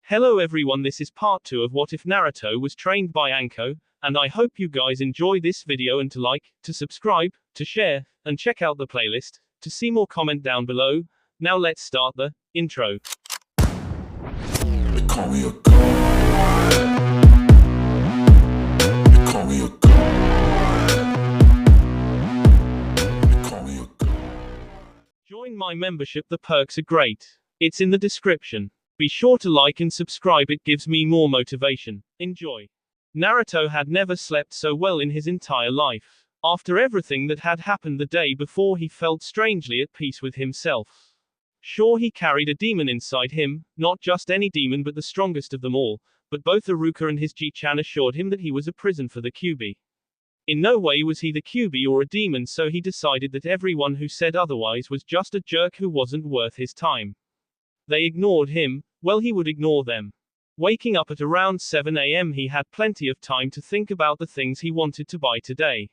Hello everyone, this is part 2 of What If Naruto Was Trained by Anko, and I hope you guys enjoy this video and to like, to subscribe, to share, and check out the playlist, to see more comment down below. Now let's start the intro. They call me a god. They call me a god. They call me a god. Join my membership, the perks are great. It's in the description. Be sure to like and subscribe, it gives me more motivation. Enjoy. Naruto had never slept so well in his entire life. After everything that had happened the day before, he felt strangely at peace with himself. Sure, he carried a demon inside him, not just any demon but the strongest of them all, but both Iruka and his Ji-chan assured him that he was a prison for the Kyuubi. In no way was he the Kyuubi or a demon, so he decided that everyone who said otherwise was just a jerk who wasn't worth his time. They ignored him, well, he would ignore them. Waking up at around 7 a.m., he had plenty of time to think about the things he wanted to buy today.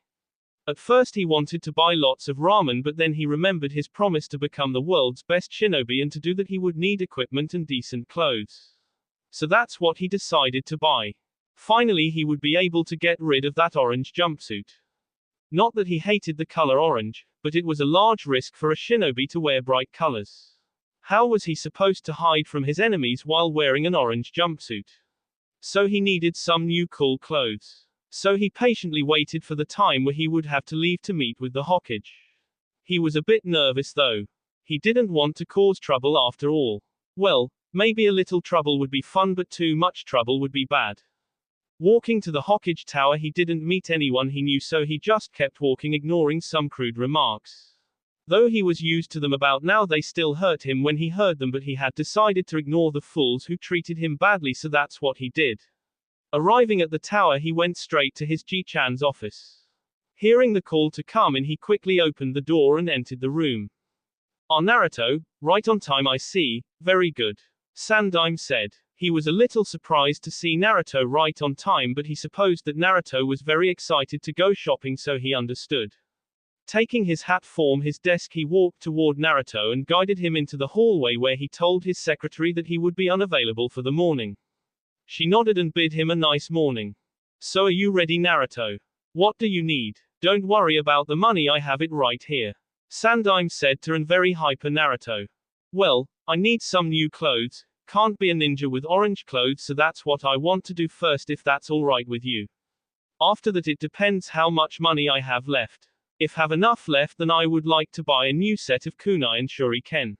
At first he wanted to buy lots of ramen, but then he remembered his promise to become the world's best shinobi, and to do that he would need equipment and decent clothes. So that's what he decided to buy. Finally he would be able to get rid of that orange jumpsuit. Not that he hated the color orange, but it was a large risk for a shinobi to wear bright colors. How was he supposed to hide from his enemies while wearing an orange jumpsuit? So he needed some new cool clothes. So he patiently waited for the time where he would have to leave to meet with the Hokage. He was a bit nervous though. He didn't want to cause trouble after all. Well, maybe a little trouble would be fun, but too much trouble would be bad. Walking to the Hokage tower, he didn't meet anyone he knew, so he just kept walking, ignoring some crude remarks. Though he was used to them about now, they still hurt him when he heard them, but he had decided to ignore the fools who treated him badly, so that's what he did. Arriving at the tower, he went straight to his Ji-chan's office. Hearing the call to come in, he quickly opened the door and entered the room. "Ah, Naruto, right on time I see, very good," Sandaime said. He was a little surprised to see Naruto right on time, but he supposed that Naruto was very excited to go shopping, so he understood. Taking his hat from his desk, he walked toward Naruto and guided him into the hallway, where he told his secretary that he would be unavailable for the morning. She nodded and bid him a nice morning. "So are you ready, Naruto? What do you need? Don't worry about the money, I have it right here," Sandaime said to an very hyper Naruto. "Well, I need some new clothes. Can't be a ninja with orange clothes, so that's what I want to do first, if that's alright with you. After that it depends how much money I have left. If have enough left, then I would like to buy a new set of kunai and shuriken,"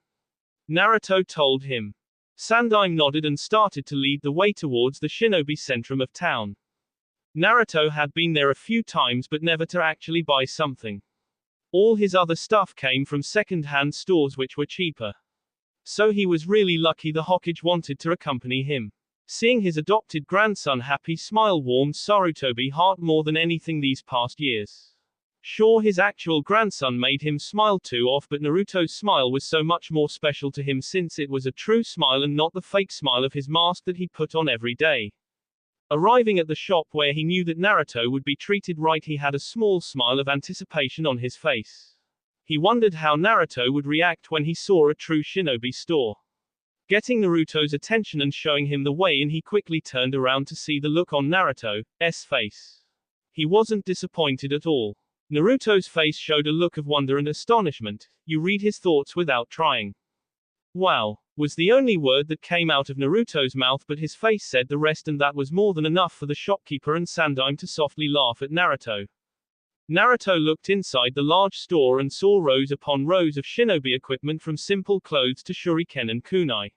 Naruto told him. Sandaime nodded and started to lead the way towards the shinobi centrum of town. Naruto had been there a few times, but never to actually buy something. All his other stuff came from second-hand stores which were cheaper. So he was really lucky the Hokage wanted to accompany him. Seeing his adopted grandson happy smile warmed Sarutobi's heart more than anything these past years. Sure, his actual grandson made him smile too off, but Naruto's smile was so much more special to him, since it was a true smile and not the fake smile of his mask that he put on every day. Arriving at the shop where he knew that Naruto would be treated right, he had a small smile of anticipation on his face. He wondered how Naruto would react when he saw a true shinobi store. Getting Naruto's attention and showing him the way in, he quickly turned around to see the look on Naruto's face. He wasn't disappointed at all. Naruto's face showed a look of wonder and astonishment. You read his thoughts without trying. "Wow," was the only word that came out of Naruto's mouth, but his face said the rest, and that was more than enough for the shopkeeper and Sandaime to softly laugh at Naruto. Naruto looked inside the large store and saw rows upon rows of shinobi equipment, from simple clothes to shuriken and kunai.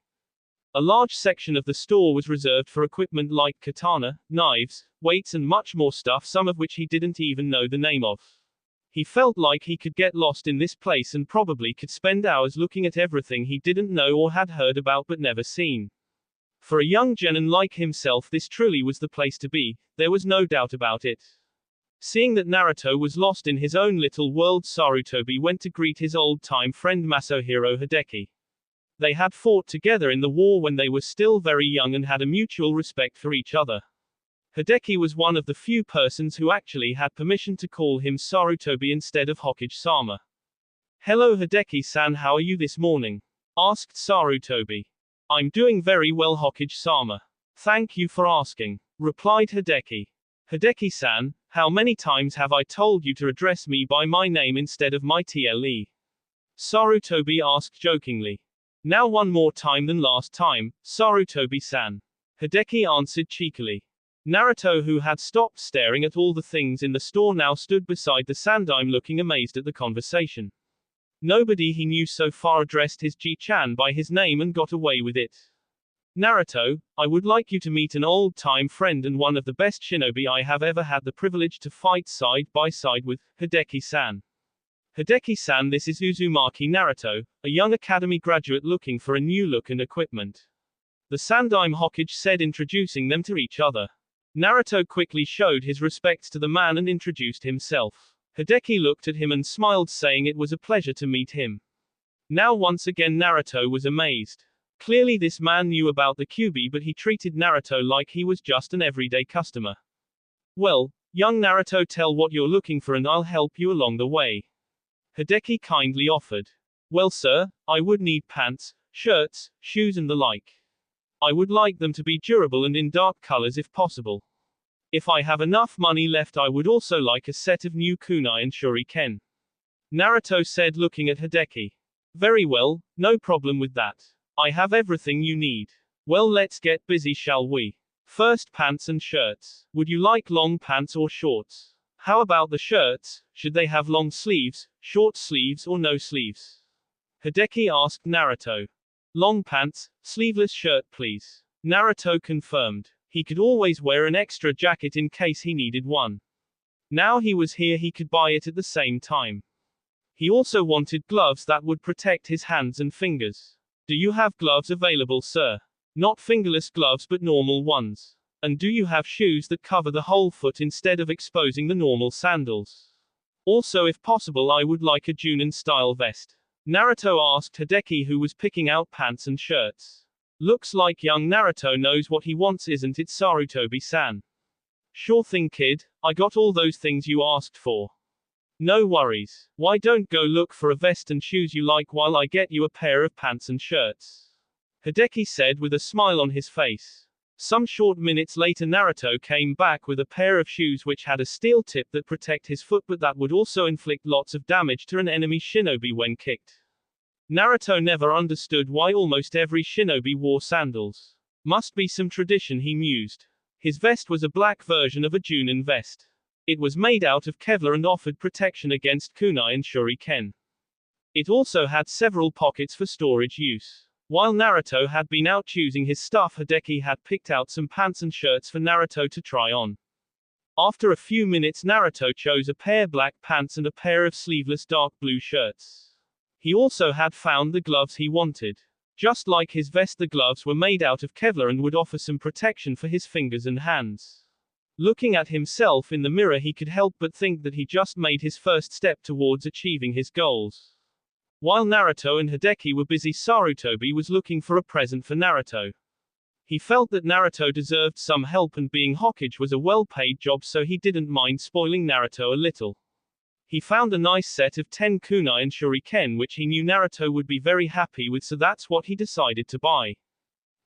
A large section of the store was reserved for equipment like katana, knives, weights and much more stuff, some of which he didn't even know the name of. He felt like he could get lost in this place and probably could spend hours looking at everything he didn't know or had heard about but never seen. For a young genin like himself, this truly was the place to be, there was no doubt about it. Seeing that Naruto was lost in his own little world, Sarutobi went to greet his old-time friend Masahiro Hideki. They had fought together in the war when they were still very young and had a mutual respect for each other. Hideki was one of the few persons who actually had permission to call him Sarutobi instead of Hokage-sama. "Hello Hideki-san, how are you this morning?" asked Sarutobi. I'm doing very well, Hokage-sama. Thank you for asking, replied Hideki. Hideki-san, how many times have I told you to address me by my name instead of my TLE? Sarutobi asked jokingly. Now one more time than last time, Sarutobi-san. Hideki answered cheekily. Naruto, who had stopped staring at all the things in the store, now stood beside the Sandaime looking amazed at the conversation. Nobody he knew so far addressed his Ji-chan by his name and got away with it. Naruto, I would like you to meet an old-time friend and one of the best shinobi I have ever had the privilege to fight side by side with, Hideki-san. Hideki-san, this is Uzumaki Naruto, a young academy graduate looking for a new look and equipment. The Sandaime Hokage said, introducing them to each other. Naruto quickly showed his respects to the man and introduced himself. Hideki looked at him and smiled, saying it was a pleasure to meet him. Now once again Naruto was amazed. Clearly this man knew about the Kyuubi, but he treated Naruto like he was just an everyday customer. Well, young Naruto, tell what you're looking for and I'll help you along the way. Hideki kindly offered. Well sir, I would need pants, shirts, shoes and the like. I would like them to be durable and in dark colors if possible. If I have enough money left, I would also like a set of new kunai and shuriken. Naruto said, looking at Hideki. Very well, no problem with that. I have everything you need. Well, let's get busy, shall we? First, pants and shirts. Would you like long pants or shorts? How about the shirts? Should they have long sleeves, short sleeves or no sleeves? Hideki asked Naruto. Long pants, sleeveless shirt please. Naruto confirmed. He could always wear an extra jacket in case he needed one. Now he was here, he could buy it at the same time. He also wanted gloves that would protect his hands and fingers. Do you have gloves available, sir? Not fingerless gloves but normal ones. And do you have shoes that cover the whole foot instead of exposing the normal sandals? Also, if possible, I would like a Junin-style vest. Naruto asked Hideki, who was picking out pants and shirts. Looks like young Naruto knows what he wants, isn't it, Sarutobi-san? Sure thing, kid. I got all those things you asked for. No worries. Why don't go look for a vest and shoes you like while I get you a pair of pants and shirts? Hideki said with a smile on his face. Some short minutes later, Naruto came back with a pair of shoes which had a steel tip that protect his foot, but that would also inflict lots of damage to an enemy shinobi when kicked. Naruto never understood why almost every shinobi wore sandals. Must be some tradition, he mused. His vest was a black version of a Junin vest. It was made out of Kevlar and offered protection against kunai and shuriken. It also had several pockets for storage use. While Naruto had been out choosing his stuff, Hideki had picked out some pants and shirts for Naruto to try on. After a few minutes, Naruto chose a pair of black pants and a pair of sleeveless dark blue shirts. He also had found the gloves he wanted. Just like his vest, the gloves were made out of Kevlar and would offer some protection for his fingers and hands. Looking at himself in the mirror, he could help but think that he just made his first step towards achieving his goals. While Naruto and Hideki were busy, Sarutobi was looking for a present for Naruto. He felt that Naruto deserved some help, and being Hokage was a well-paid job, so he didn't mind spoiling Naruto a little. He found a nice set of 10 kunai and shuriken which he knew Naruto would be very happy with, so that's what he decided to buy.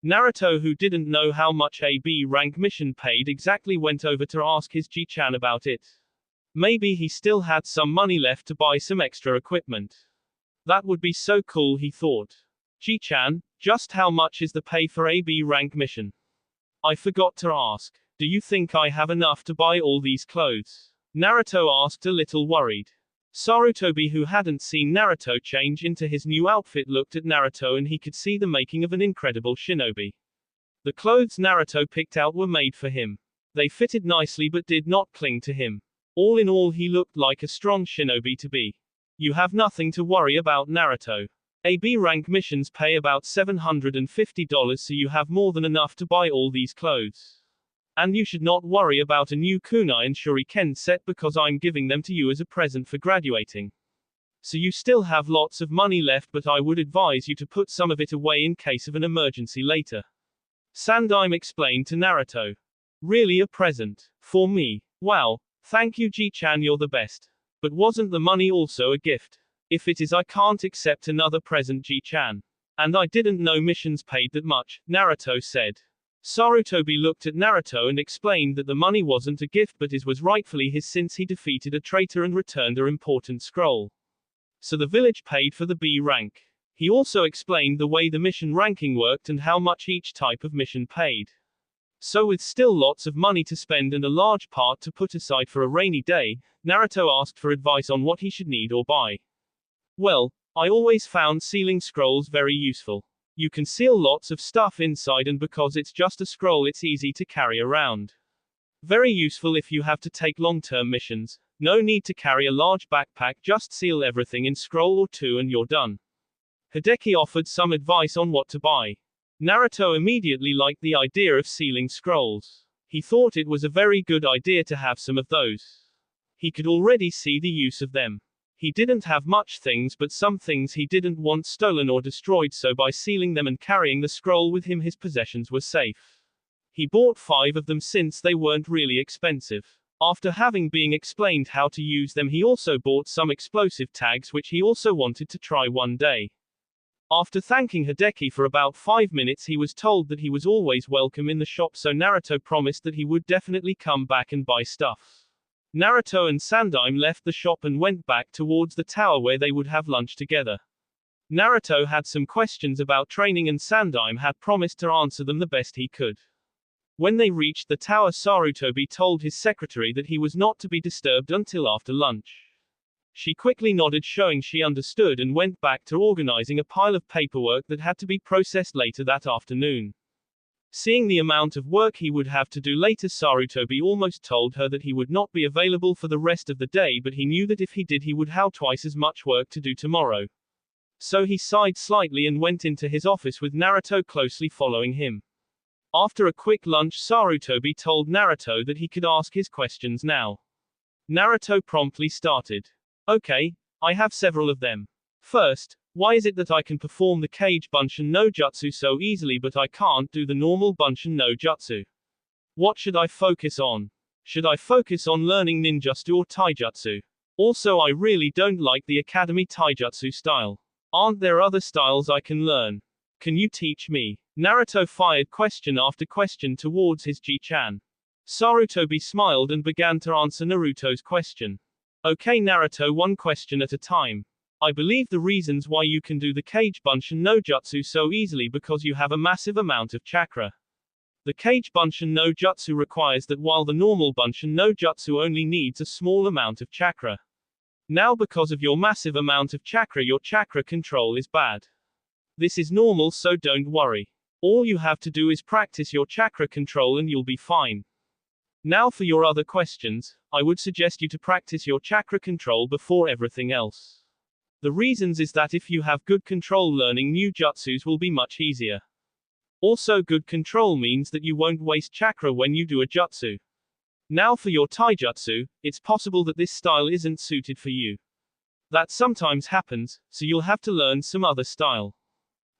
Naruto, who didn't know how much a B rank mission paid exactly, went over to ask his Ji-chan about it. Maybe he still had some money left to buy some extra equipment. That would be so cool, he thought. Ji-chan, just how much is the pay for a B rank mission? I forgot to ask. Do you think I have enough to buy all these clothes? Naruto asked, a little worried. Sarutobi, who hadn't seen Naruto change into his new outfit, looked at Naruto and he could see the making of an incredible shinobi. The clothes Naruto picked out were made for him. They fitted nicely but did not cling to him. All in all, he looked like a strong shinobi to be. You have nothing to worry about, Naruto. A B rank missions pay about $750, so you have more than enough to buy all these clothes. And you should not worry about a new kunai and shuriken set because I'm giving them to you as a present for graduating. So you still have lots of money left, but I would advise you to put some of it away in case of an emergency later. Sandaime explained to Naruto. Really, a present? For me? Wow. Thank you, Ji-chan, you're the best. But wasn't the money also a gift? If it is, I can't accept another present, Ji-chan. And I didn't know missions paid that much, Naruto said. Sarutobi looked at Naruto and explained that the money wasn't a gift but was rightfully his since he defeated a traitor and returned an important scroll. So the village paid for the B rank. He also explained the way the mission ranking worked and how much each type of mission paid. So with still lots of money to spend and a large part to put aside for a rainy day, Naruto asked for advice on what he should need or buy. Well, I always found sealing scrolls very useful. You can seal lots of stuff inside and because it's just a scroll it's easy to carry around. Very useful if you have to take long-term missions. No need to carry a large backpack, just seal everything in scroll or two and you're done. Hideki offered some advice on what to buy. Naruto immediately liked the idea of sealing scrolls. He thought it was a very good idea to have some of those. He could already see the use of them. He didn't have much things but some things he didn't want stolen or destroyed, so by sealing them and carrying the scroll with him his possessions were safe. He bought 5 of them since they weren't really expensive. After having been explained how to use them he also bought some explosive tags which he also wanted to try one day. After thanking Hideki for about 5 minutes he was told that he was always welcome in the shop, so Naruto promised that he would definitely come back and buy stuff. Naruto and Sandaime left the shop and went back towards the tower where they would have lunch together. Naruto had some questions about training and Sandaime had promised to answer them the best he could. When they reached the tower Sarutobi told his secretary that he was not to be disturbed until after lunch. She quickly nodded showing she understood and went back to organizing a pile of paperwork that had to be processed later that afternoon. Seeing the amount of work he would have to do later, Sarutobi almost told her that he would not be available for the rest of the day, but he knew that if he did he would have twice as much work to do tomorrow. So he sighed slightly and went into his office with Naruto closely following him. After a quick lunch Sarutobi told Naruto that he could ask his questions now. Naruto promptly started. Okay, I have several of them. First, why is it that I can perform the Kage Bunshin no Jutsu so easily but I can't do the normal Bunshin no Jutsu? What should I focus on? Should I focus on learning ninjutsu or taijutsu? Also, I really don't like the academy taijutsu style. Aren't there other styles I can learn? Can you teach me? Naruto fired question after question towards his Ji-chan. Sarutobi smiled and began to answer Naruto's question. Okay Naruto, one question at a time. I believe the reasons why you can do the Kage Bunshin no Jutsu so easily because you have a massive amount of chakra. The Kage Bunshin no Jutsu requires that while the normal Bunshin no Jutsu only needs a small amount of chakra. Now because of your massive amount of chakra your chakra control is bad. This is normal, so don't worry. All you have to do is practice your chakra control and you'll be fine. Now for your other questions, I would suggest you to practice your chakra control before everything else. The reasons is that if you have good control learning new jutsus will be much easier. Also good control means that you won't waste chakra when you do a jutsu. Now for your taijutsu, it's possible that this style isn't suited for you. That sometimes happens, so you'll have to learn some other style.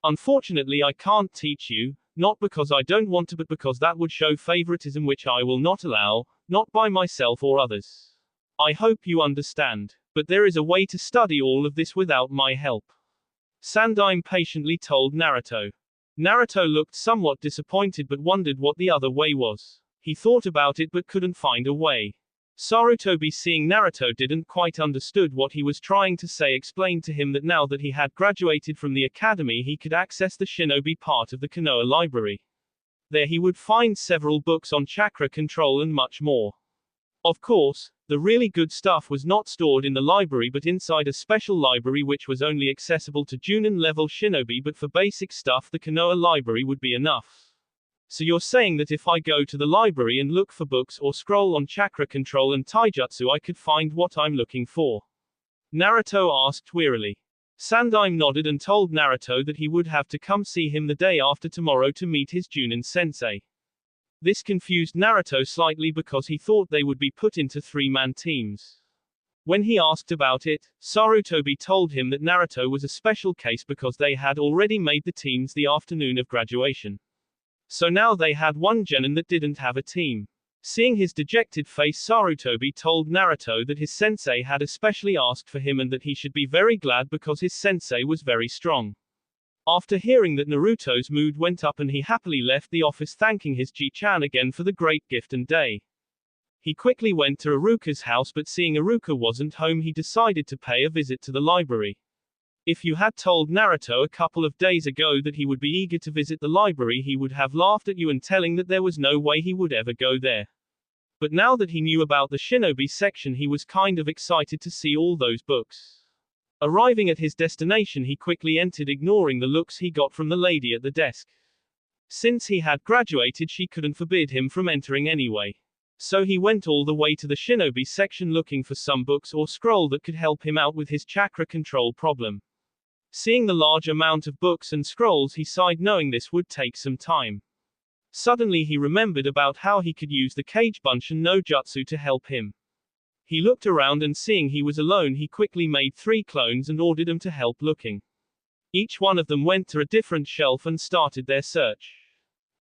Unfortunately I can't teach you, not because I don't want to but because that would show favoritism which I will not allow, not by myself or others. I hope you understand. But there is a way to study all of this without my help. Sandaime patiently told Naruto. Naruto looked somewhat disappointed but wondered what the other way was. He thought about it but couldn't find a way. Sarutobi, seeing Naruto didn't quite understood what he was trying to say, explained to him that now that he had graduated from the academy he could access the shinobi part of the Konoha library. There he would find several books on chakra control and much more. Of course, the really good stuff was not stored in the library but inside a special library which was only accessible to Junin level shinobi, but for basic stuff the Konoha library would be enough. So you're saying that if I go to the library and look for books or scroll on chakra control and taijutsu I could find what I'm looking for? Naruto asked wearily. Sandaime nodded and told Naruto that he would have to come see him the day after tomorrow to meet his Junin sensei. This confused Naruto slightly because he thought they would be put into 3-man teams. When he asked about it, Sarutobi told him that Naruto was a special case because they had already made the teams the afternoon of graduation. So now they had one genin that didn't have a team. Seeing his dejected face, Sarutobi told Naruto that his sensei had especially asked for him and that he should be very glad because his sensei was very strong. After hearing that, Naruto's mood went up and he happily left the office thanking his Ji-chan again for the great gift and day. He quickly went to Iruka's house, but seeing Iruka wasn't home, he decided to pay a visit to the library. If you had told Naruto a couple of days ago that he would be eager to visit the library, he would have laughed at you and telling that there was no way he would ever go there. But now that he knew about the shinobi section, he was kind of excited to see all those books. Arriving at his destination, he quickly entered, ignoring the looks he got from the lady at the desk. Since he had graduated, she couldn't forbid him from entering anyway. So he went all the way to the shinobi section looking for some books or scroll that could help him out with his chakra control problem. Seeing the large amount of books and scrolls, he sighed, knowing this would take some time. Suddenly he remembered about how he could use the Kage Bunshin no Jutsu to help him. He looked around and seeing he was alone, he quickly made 3 clones and ordered them to help looking. Each one of them went to a different shelf and started their search.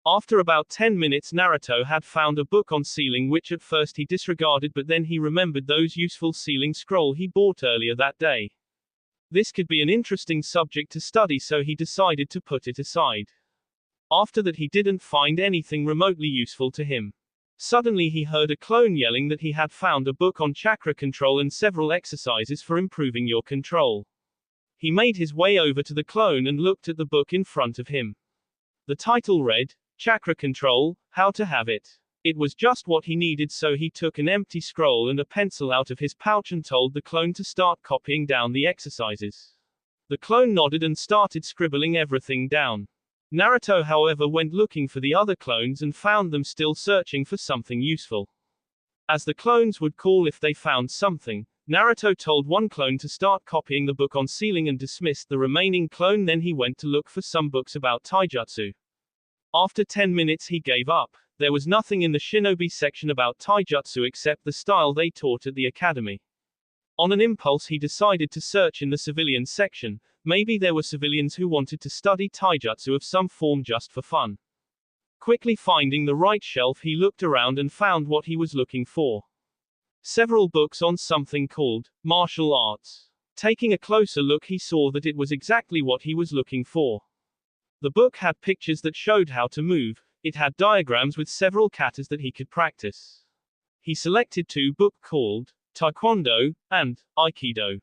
After about 10 minutes, Naruto had found a book on sealing which at first he disregarded, but then he remembered those useful sealing scroll he bought earlier that day. This could be an interesting subject to study, so he decided to put it aside. After that, he didn't find anything remotely useful to him. Suddenly he heard a clone yelling that he had found a book on chakra control and several exercises for improving your control. He made his way over to the clone and looked at the book in front of him. The title read, Chakra Control, How to Have It. It was just what he needed, so he took an empty scroll and a pencil out of his pouch and told the clone to start copying down the exercises. The clone nodded and started scribbling everything down. Naruto, however, went looking for the other clones and found them still searching for something useful. As the clones would call if they found something, Naruto told one clone to start copying the book on sealing and dismissed the remaining clone. Then he went to look for some books about taijutsu. After 10 minutes he gave up. There was nothing in the shinobi section about taijutsu except the style they taught at the academy. On an impulse he decided to search in the civilian section. Maybe there were civilians who wanted to study taijutsu of some form just for fun. Quickly finding the right shelf, he looked around and found what he was looking for. Several books on something called martial arts. Taking a closer look, he saw that it was exactly what he was looking for. The book had pictures that showed how to move. It had diagrams with several katas that he could practice. He selected 2 books called Taekwondo and Aikido.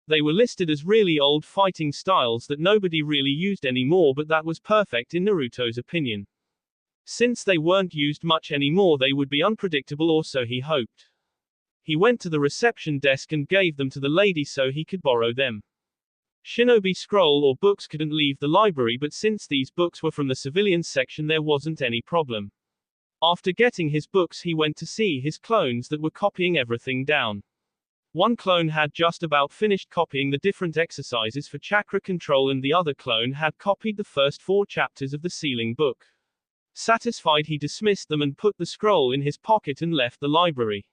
They were listed as really old fighting styles that nobody really used anymore, but that was perfect in Naruto's opinion. Since they weren't used much anymore, they would be unpredictable, or so he hoped. He went to the reception desk and gave them to the lady so he could borrow them. Shinobi scroll or books couldn't leave the library, but since these books were from the civilian section, there wasn't any problem. After getting his books, he went to see his clones that were copying everything down. One clone had just about finished copying the different exercises for chakra control, and the other clone had copied the first 4 chapters of the sealing book. Satisfied, he dismissed them and put the scroll in his pocket and left the library.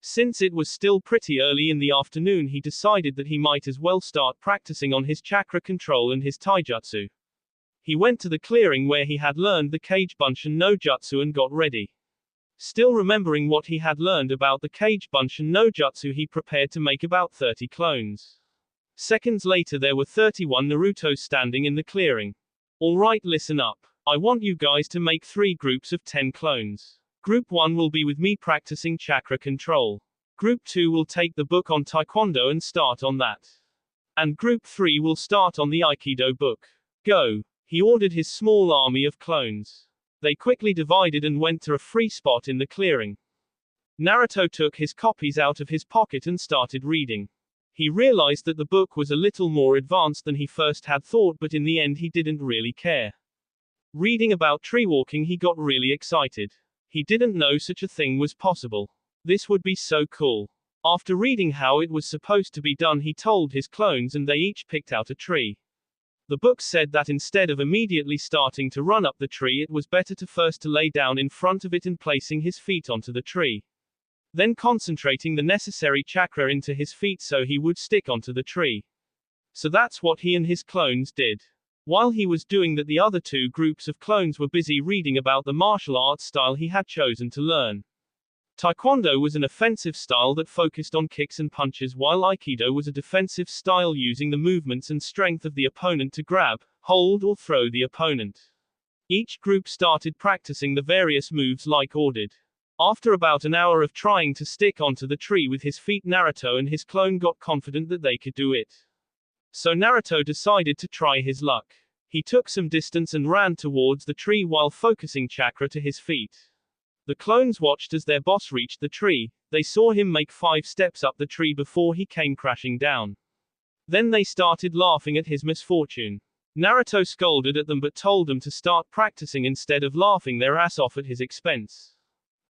Since it was still pretty early in the afternoon, he decided that he might as well start practicing on his chakra control and his taijutsu. He went to the clearing where he had learned the Kage Bunshin no Jutsu and got ready. Still remembering what he had learned about the Kage Bunshin no Jutsu, he prepared to make about 30 clones. Seconds later, there were 31 Narutos standing in the clearing. Alright, listen up. I want you guys to make 3 groups of 10 clones. Group 1 will be with me practicing chakra control. Group 2 will take the book on Taekwondo and start on that. And Group 3 will start on the Aikido book. Go. He ordered his small army of clones. They quickly divided and went to a free spot in the clearing. Naruto took his copies out of his pocket and started reading. He realized that the book was a little more advanced than he first had thought, but in the end he didn't really care. Reading about tree walking, he got really excited. He didn't know such a thing was possible. This would be so cool. After reading how it was supposed to be done, he told his clones and they each picked out a tree. The book said that instead of immediately starting to run up the tree, it was better to first to lay down in front of it and placing his feet onto the tree. Then concentrating the necessary chakra into his feet so he would stick onto the tree. So that's what he and his clones did. While he was doing that, the other 2 groups of clones were busy reading about the martial arts style he had chosen to learn. Taekwondo was an offensive style that focused on kicks and punches, while Aikido was a defensive style using the movements and strength of the opponent to grab, hold or throw the opponent. Each group started practicing the various moves like ordered. After about an hour of trying to stick onto the tree with his feet, Naruto and his clone got confident that they could do it. So Naruto decided to try his luck. He took some distance and ran towards the tree while focusing chakra to his feet. The clones watched as their boss reached the tree. They saw him make 5 steps up the tree before he came crashing down. Then they started laughing at his misfortune. Naruto scolded at them but told them to start practicing instead of laughing their ass off at his expense.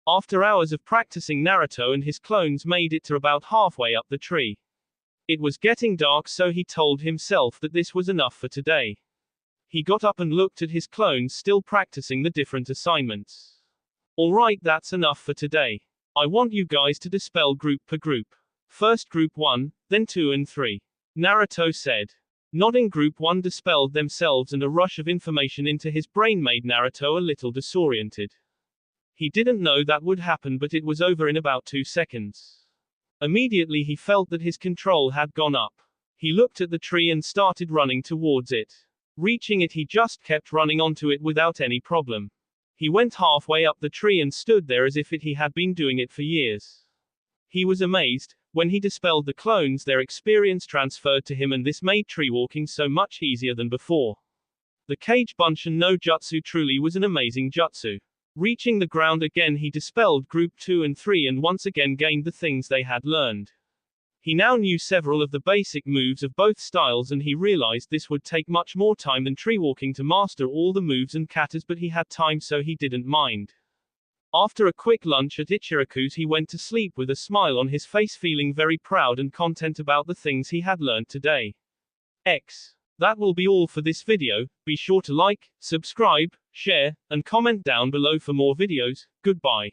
After hours of practicing, Naruto and his clones made it to about halfway up the tree. It was getting dark, so he told himself that this was enough for today. He got up and looked at his clones still practicing the different assignments. Alright, that's enough for today. I want you guys to dispel group per group. First group 1, then 2 and 3. Naruto said. Nodding, group 1 dispelled themselves and a rush of information into his brain made Naruto a little disoriented. He didn't know that would happen, but it was over in about 2 seconds. Immediately he felt that his control had gone up. He looked at the tree and started running towards it. Reaching it, he just kept running onto it without any problem. He went halfway up the tree and stood there as if he had been doing it for years. He was amazed. When he dispelled the clones, their experience transferred to him, and this made tree walking so much easier than before. The Kage Bunshin no Jutsu truly was an amazing jutsu. Reaching the ground again, he dispelled group 2 and 3 and once again gained the things they had learned. He now knew several of the basic moves of both styles, and he realized this would take much more time than tree walking to master all the moves and katas, but he had time, so he didn't mind. After a quick lunch at Ichiraku's, he went to sleep with a smile on his face, feeling very proud and content about the things he had learned today. That will be all for this video. Be sure to like, subscribe, share, and comment down below for more videos. Goodbye.